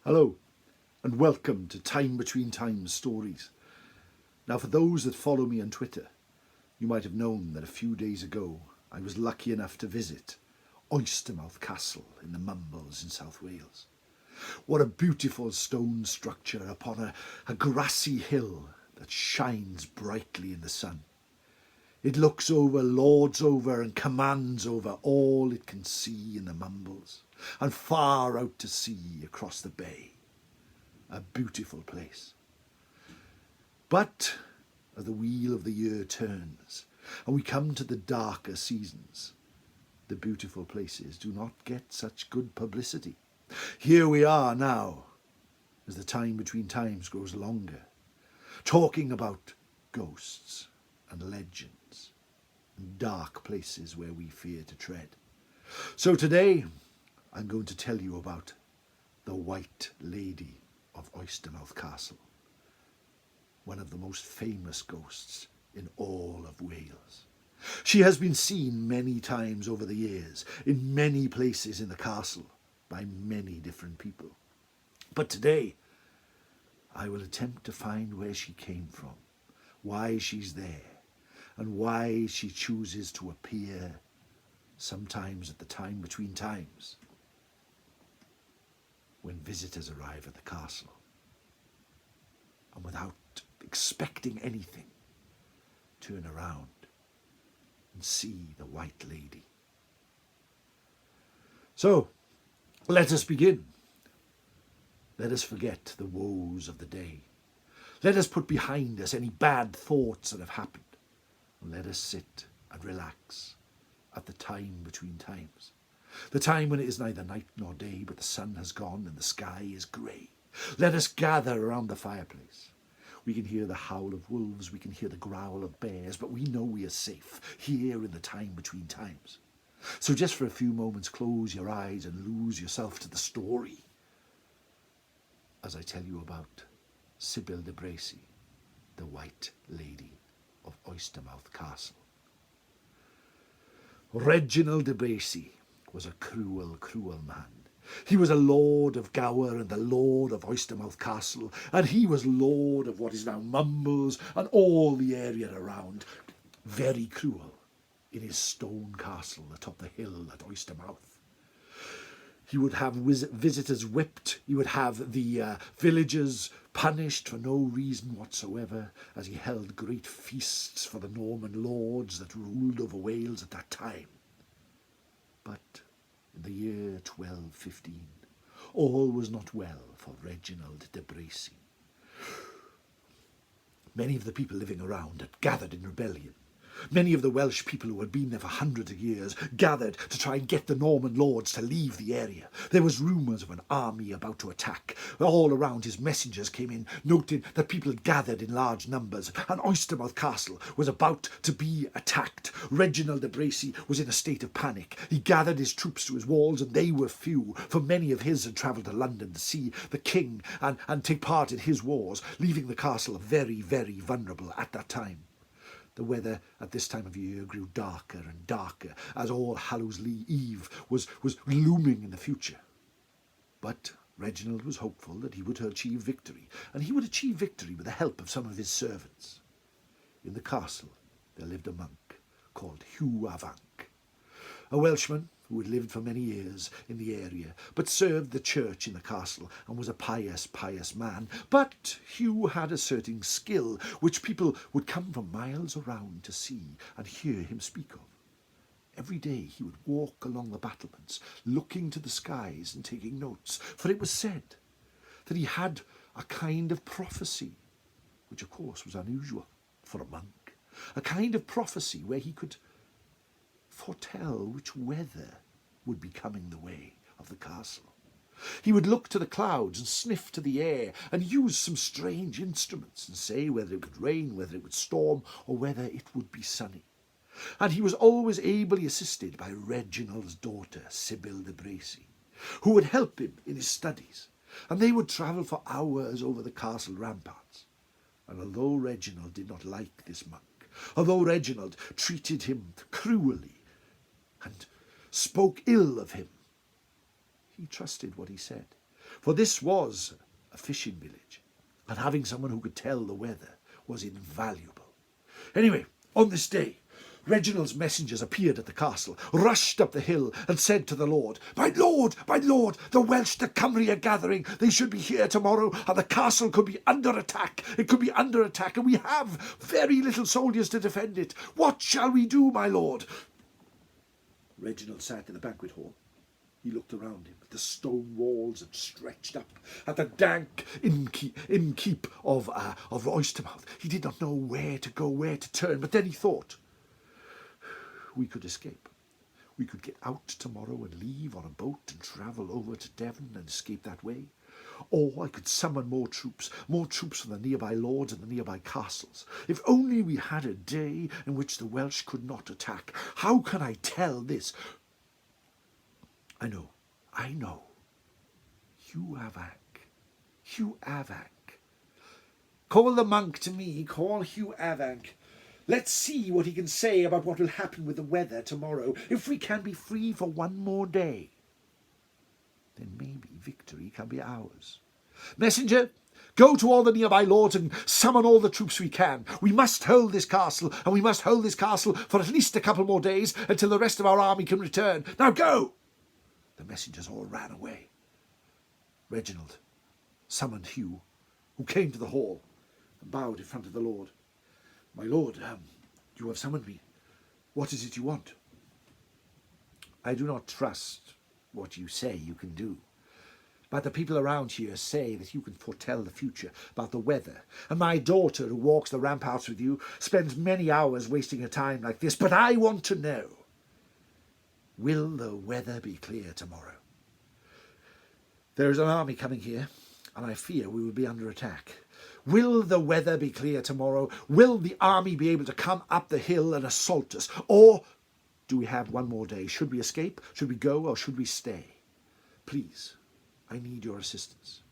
Hello, and welcome to Time Between Times Stories. Now, for those that follow me on Twitter, you might have known that a few days ago I was lucky enough to visit Oystermouth Castle in the Mumbles in South Wales. What a beautiful stone structure upon a grassy hill that shines brightly in the sun. It looks over, lords over and commands over all it can see in the Mumbles and far out to sea across the bay. A beautiful place. But as the wheel of the year turns and we come to the darker seasons, the beautiful places do not get such good publicity. Here we are now, as the time between times grows longer, talking about ghosts and legends and dark places where we fear to tread. So today I'm going to tell you about the White Lady of Oystermouth Castle, one of the most famous ghosts in all of Wales. She has been seen many times over the years in many places in the castle by many different people. But today I will attempt to find where she came from, why she's there, and why she chooses to appear sometimes at the time between times when visitors arrive at the castle and without expecting anything turn around and see the White Lady. So let us begin. Let us forget the woes of the day. Let us put behind us any bad thoughts that have happened, and let us sit and relax at the time between times. The time when it is neither night nor day, but the sun has gone and the sky is grey. Let us gather around the fireplace. We can hear the howl of wolves, we can hear the growl of bears, but we know we are safe here in the time between times. So just for a few moments, close your eyes and lose yourself to the story as I tell you about Sybil de Bracy, the White Lady of Oystermouth Castle. Reginald de Bracy was a cruel, cruel man. He was a lord of Gower and the lord of Oystermouth Castle, and he was lord of what is now Mumbles and all the area around. Very cruel in his stone castle atop the hill at Oystermouth. He would have visitors whipped. He would have the villagers punished for no reason whatsoever, as he held great feasts for the Norman lords that ruled over Wales at that time. But in the year 1215, all was not well for Reginald de Bracy. Many of the people living around had gathered in rebellion. Many of the Welsh people who had been there for hundreds of years gathered to try and get the Norman lords to leave the area. There was rumours of an army about to attack. All around his messengers came in, noting that people had gathered in large numbers, and Oystermouth Castle was about to be attacked. Reginald de Bracy was in a state of panic. He gathered his troops to his walls, and they were few, for many of his had travelled to London to see the king and take part in his wars, leaving the castle very, very vulnerable at that time. The weather at this time of year grew darker and darker as All Hallows Eve was looming in the future. But Reginald was hopeful that he would achieve victory, and he would achieve victory with the help of some of his servants. In the castle there lived a monk called Hugh Avanc, a Welshman who had lived for many years in the area, but served the church in the castle and was a pious man. But Hugh had a certain skill which people would come from miles around to see and hear him speak of. Every day he would walk along the battlements, looking to the skies and taking notes, for it was said that he had a kind of prophecy, which of course was unusual for a monk, a kind of prophecy where he could foretell which weather would be coming the way of the castle. He would look to the clouds and sniff to the air and use some strange instruments and say whether it would rain, whether it would storm, or whether it would be sunny. And he was always ably assisted by Reginald's daughter, Sybil de Bracy, who would help him in his studies, and they would travel for hours over the castle ramparts. And although Reginald did not like this monk, although Reginald treated him cruelly and spoke ill of him, he trusted what he said. for this was a fishing village, and having someone who could tell the weather was invaluable. Anyway, on this day, Reginald's messengers appeared at the castle, rushed up the hill, and said to the Lord, my Lord, the Welsh, the Cymry are gathering. They should be here tomorrow, and the castle could be under attack. It could be under attack, and we have very little soldiers to defend it. What shall we do, my lord? Reginald sat in the banquet hall. He looked around him at the stone walls that stretched up, at the dank innkeep of Oystermouth. He did not know where to go, where to turn, but then he thought, we could escape. We could get out tomorrow and leave on a boat and travel over to Devon and escape that way. Or I could summon more troops from the nearby lords and the nearby castles. If only we had a day in which the Welsh could not attack. How can I tell this? I know. Hugh Avank. Call the monk to me, call Hugh Avank. Let's see what he can say about what will happen with the weather tomorrow. If we can be free for one more day, then maybe victory can be ours. Messenger, go to all the nearby lords and summon all the troops we can. We must hold this castle, and we must hold this castle for at least a couple more days until the rest of our army can return. Now go! The messengers all ran away. Reginald summoned Hugh, who came to the hall and bowed in front of the Lord. My lord, you have summoned me. What is it you want? I do not trust what you say you can do. But the people around here say that you can foretell the future about the weather. And my daughter, who walks the ramparts with you, spends many hours wasting her time like this. But I want to know, will the weather be clear tomorrow? There is an army coming here, and I fear we will be under attack. Will the weather be clear tomorrow? Will the army be able to come up the hill and assault us? Or do we have one more day? Should we escape? Should we go, or should we stay? Please, I need your assistance.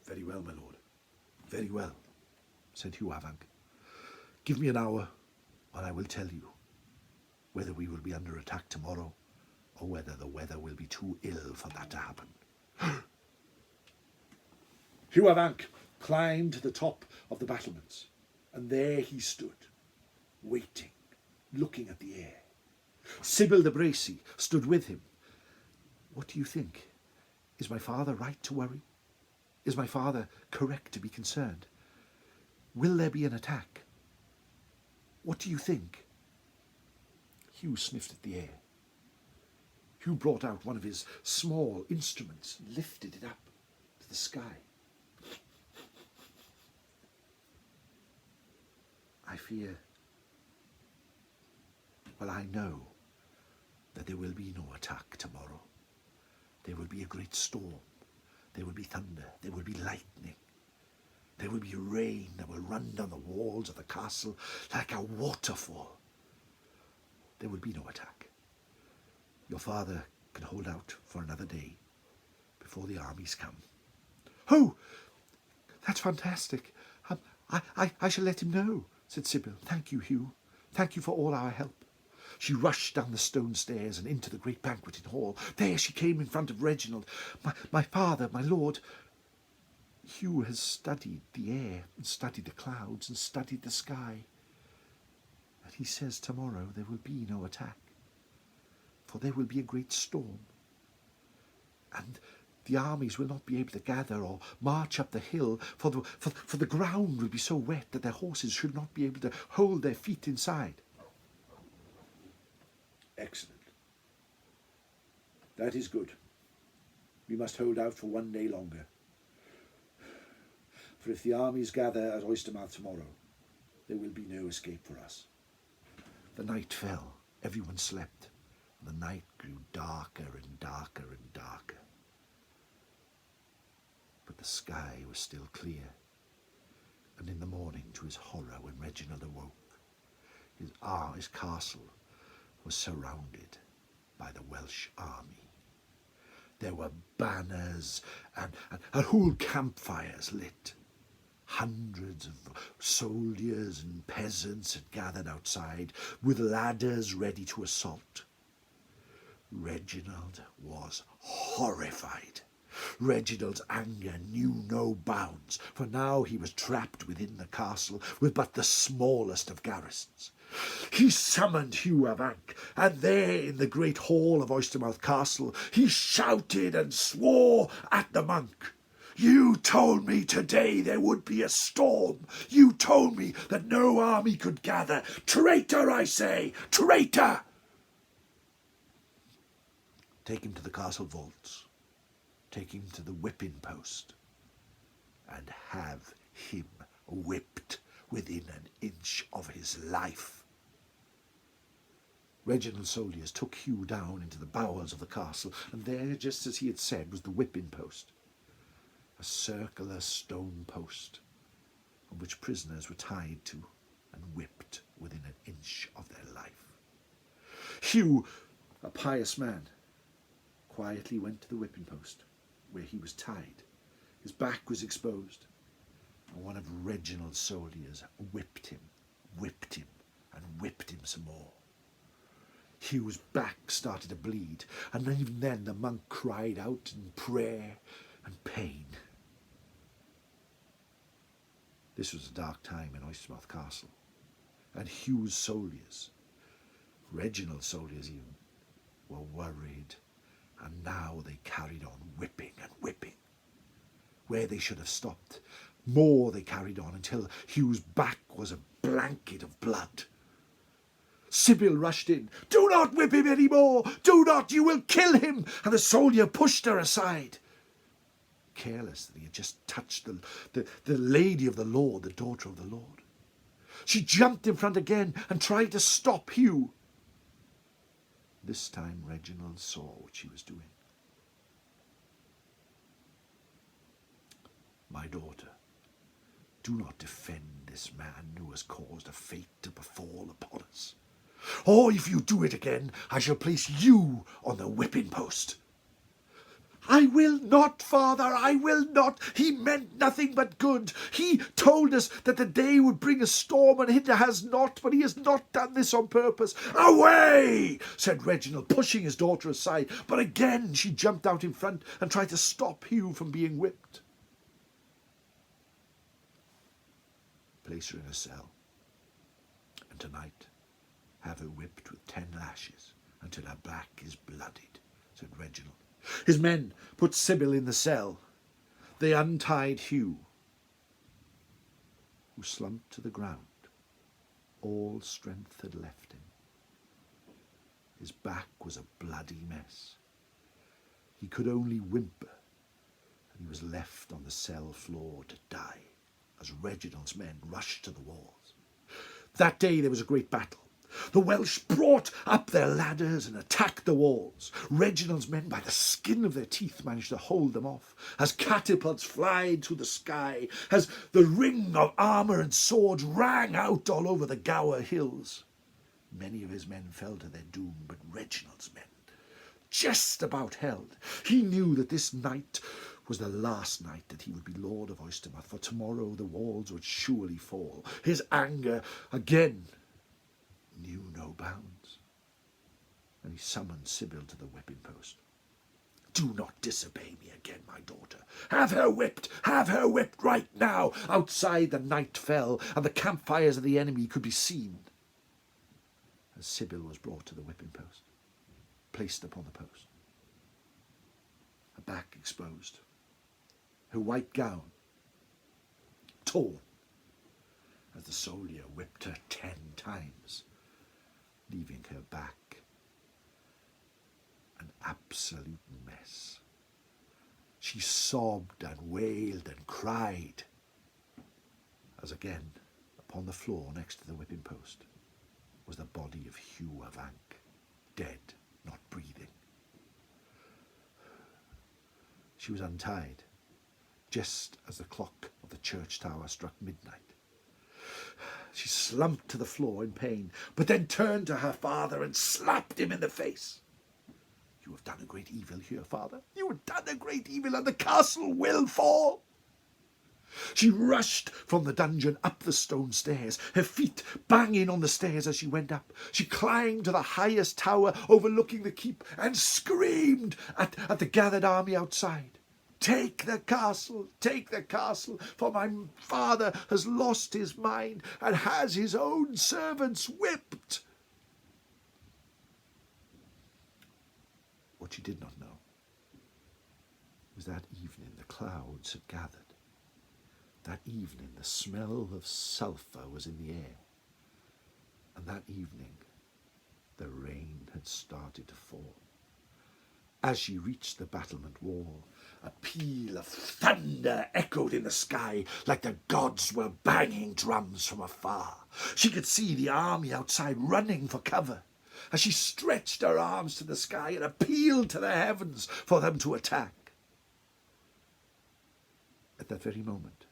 Very well, my lord. Very well, said Hugh Avank. Give me an hour, and I will tell you whether we will be under attack tomorrow, or whether the weather will be too ill for that to happen. Hugh Avank climbed to the top of the battlements, and there he stood, waiting, looking at the air. Sybil de Bracy stood with him. What do you think? Is my father right to worry? Is my father correct to be concerned? Will there be an attack? What do you think? Hugh sniffed at the air. Hugh brought out one of his small instruments and lifted it up to the sky. I know that there will be no attack tomorrow. There will be a great storm. There will be thunder. There will be lightning. There will be rain that will run down the walls of the castle like a waterfall. There will be no attack. Your father can hold out for another day before the armies come. Oh, that's fantastic. I shall let him know, said Sybil. Thank you, Hugh. Thank you for all our help. She rushed down the stone stairs and into the great banqueting hall. There she came in front of Reginald. My father, my lord, Hugh has studied the air and studied the clouds and studied the sky. And he says tomorrow there will be no attack, for there will be a great storm. And the armies will not be able to gather or march up the hill, for the ground will be so wet that their horses should not be able to hold their feet inside. Excellent. That is good. We must hold out for one day longer. For if the armies gather at Oystermouth tomorrow, there will be no escape for us. The night fell. Everyone slept. And the night grew darker and darker and darker. But the sky was still clear. And in the morning, to his horror, when Reginald awoke, his castle was surrounded by the Welsh army. There were banners and whole campfires lit. Hundreds of soldiers and peasants had gathered outside with ladders ready to assault. Reginald was horrified. Reginald's anger knew no bounds, for now he was trapped within the castle with but the smallest of garrisons. He summoned Hugh of Ank, and there in the great hall of Oystermouth Castle he shouted and swore at the monk. "You told me today there would be a storm. You told me that no army could gather. Traitor, I say, traitor!" Take him to the castle vaults. Take him to the whipping post, and have him whipped within an inch of his life. Reginald's soldiers took Hugh down into the bowels of the castle, and there, just as he had said, was the whipping post, a circular stone post on which prisoners were tied to and whipped within an inch of their life. Hugh, a pious man, quietly went to the whipping post, where he was tied. His back was exposed, and one of Reginald's soldiers whipped him, and whipped him some more. Hugh's back started to bleed, and even then the monk cried out in prayer and pain. This was a dark time in Oystermouth Castle, and Hugh's soldiers, Reginald's soldiers even, were worried, and now they carried on whipping and whipping. Where they should have stopped, more they carried on until Hugh's back was a blanket of blood. Sybil rushed in. "Do not whip him any more! Do not! You will kill him!" And the soldier pushed her aside, careless that he had just touched the lady of the Lord, the daughter of the Lord. She jumped in front again and tried to stop Hugh. This time Reginald saw what she was doing. "My daughter, do not defend this man who has caused a fate to befall upon us. Or if you do it again, I shall place you on the whipping post." "I will not, father, I will not. He meant nothing but good. He told us that the day would bring a storm, and it has not, but he has not done this on purpose." "Away!" said Reginald, pushing his daughter aside, but again she jumped out in front and tried to stop Hugh from being whipped. "Place her in a cell, and tonight have her whipped with 10 lashes until her back is bloodied," said Reginald. His men put Sybil in the cell. They untied Hugh, who slumped to the ground. All strength had left him. His back was a bloody mess. He could only whimper, and he was left on the cell floor to die as Reginald's men rushed to the walls. That day there was a great battle. The Welsh brought up their ladders and attacked the walls. Reginald's men, by the skin of their teeth, managed to hold them off, as catapults flied through the sky, as the ring of armour and swords rang out all over the Gower hills. Many of his men fell to their doom, but Reginald's men just about held. He knew that this night was the last night that he would be Lord of Oystermouth, for tomorrow the walls would surely fall. His anger again knew no bounds, and he summoned Sybil to the whipping post. "Do not disobey me again, my daughter. Have her whipped right now." Outside the night fell, and the campfires of the enemy could be seen. As Sybil was brought to the whipping post, placed upon the post, her back exposed, her white gown torn, as the soldier whipped her 10 times, leaving her back an absolute mess. She sobbed and wailed and cried, as again, upon the floor next to the whipping post, was the body of Hugh of Ank, dead, not breathing. She was untied just as the clock of the church tower struck midnight. She slumped to the floor in pain, but then turned to her father and slapped him in the face. "You have done a great evil here, father. You have done a great evil, and the castle will fall." She rushed from the dungeon up the stone stairs, her feet banging on the stairs as she went up. She climbed to the highest tower overlooking the keep and screamed at the gathered army outside. Take the castle, for my father has lost his mind and has his own servants whipped. What she did not know was that evening the clouds had gathered. That evening the smell of sulphur was in the air. And that evening the rain had started to fall. As she reached the battlement wall, a peal of thunder echoed in the sky like the gods were banging drums from afar. She could see the army outside running for cover as she stretched her arms to the sky and appealed to the heavens for them to attack. At that very moment,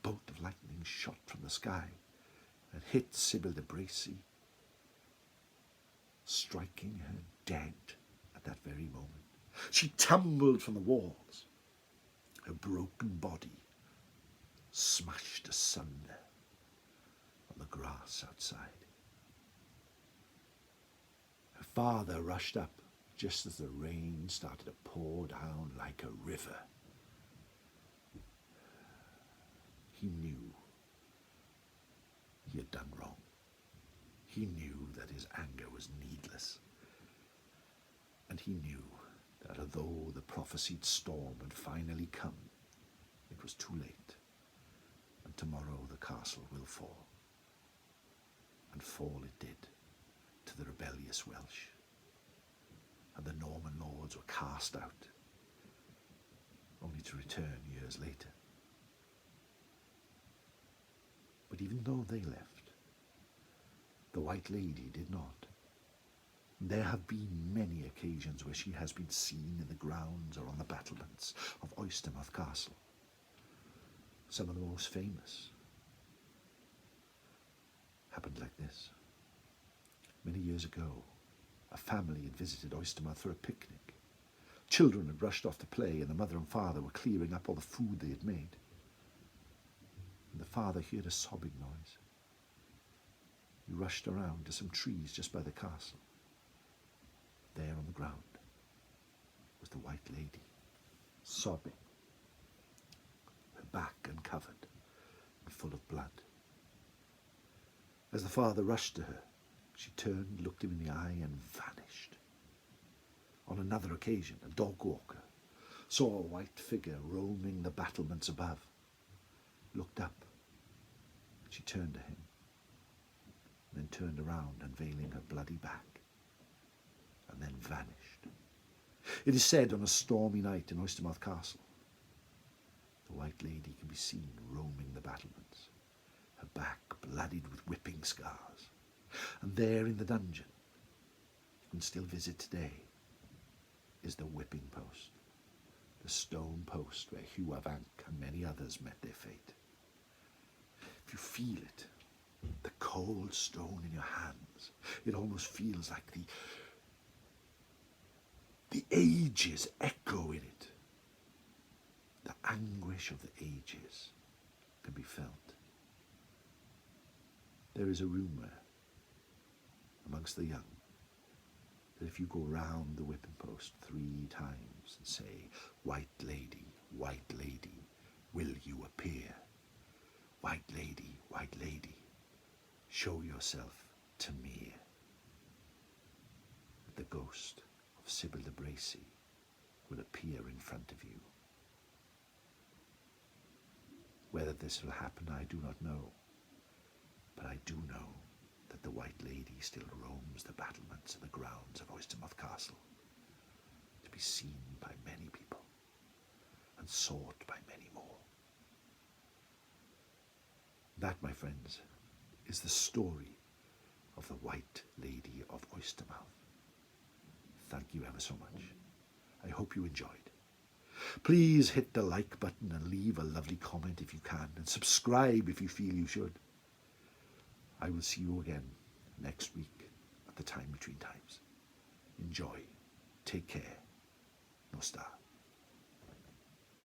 a bolt of lightning shot from the sky and hit Sybil de Bracy, striking her dead at that very moment. She tumbled from the walls, her broken body smashed asunder on the grass outside. Her father rushed up just as the rain started to pour down like a river. He knew he had done wrong. He knew that his anger was needless. And he knew that although the prophesied storm had finally come, it was too late, and tomorrow the castle will fall. And fall it did to the rebellious Welsh, and the Norman lords were cast out, only to return years later. But even though they left, the White Lady did not. There have been many occasions where she has been seen in the grounds or on the battlements of Oystermouth Castle. Some of the most famous happened like this. Many years ago, a family had visited Oystermouth for a picnic. Children had rushed off to play, and the mother and father were clearing up all the food they had made. And the father heard a sobbing noise. He rushed around to some trees just by the castle. There on the ground was the White Lady, sobbing, her back uncovered and full of blood. As the father rushed to her, she turned, looked him in the eye and vanished. On another occasion, a dog walker saw a white figure roaming the battlements above, looked up. She turned to him, then turned around, unveiling her bloody back, and then vanished. It is said on a stormy night in Oystermouth Castle, the White Lady can be seen roaming the battlements, her back bloodied with whipping scars. And there in the dungeon, you can still visit today, is the whipping post, the stone post where Hugh Avanc and many others met their fate. If you feel it, the cold stone in your hands, it almost feels like the ages echo in it. The anguish of the ages can be felt. There is a rumour amongst the young that if you go round the whipping post 3 times and say, White Lady, will you appear? White Lady, show yourself to me. The ghost of Sybil de Bracy will appear in front of you. Whether this will happen, I do not know, but I do know that the White Lady still roams the battlements and the grounds of Oystermouth Castle, to be seen by many people and sought by many more. That, my friends, is the story of the White Lady of Oystermouth. Thank you ever so much. I hope you enjoyed. Please hit the like button and leave a lovely comment if you can, and subscribe if you feel you should. I will see you again next week at the time between times. Enjoy. Take care. Nostar.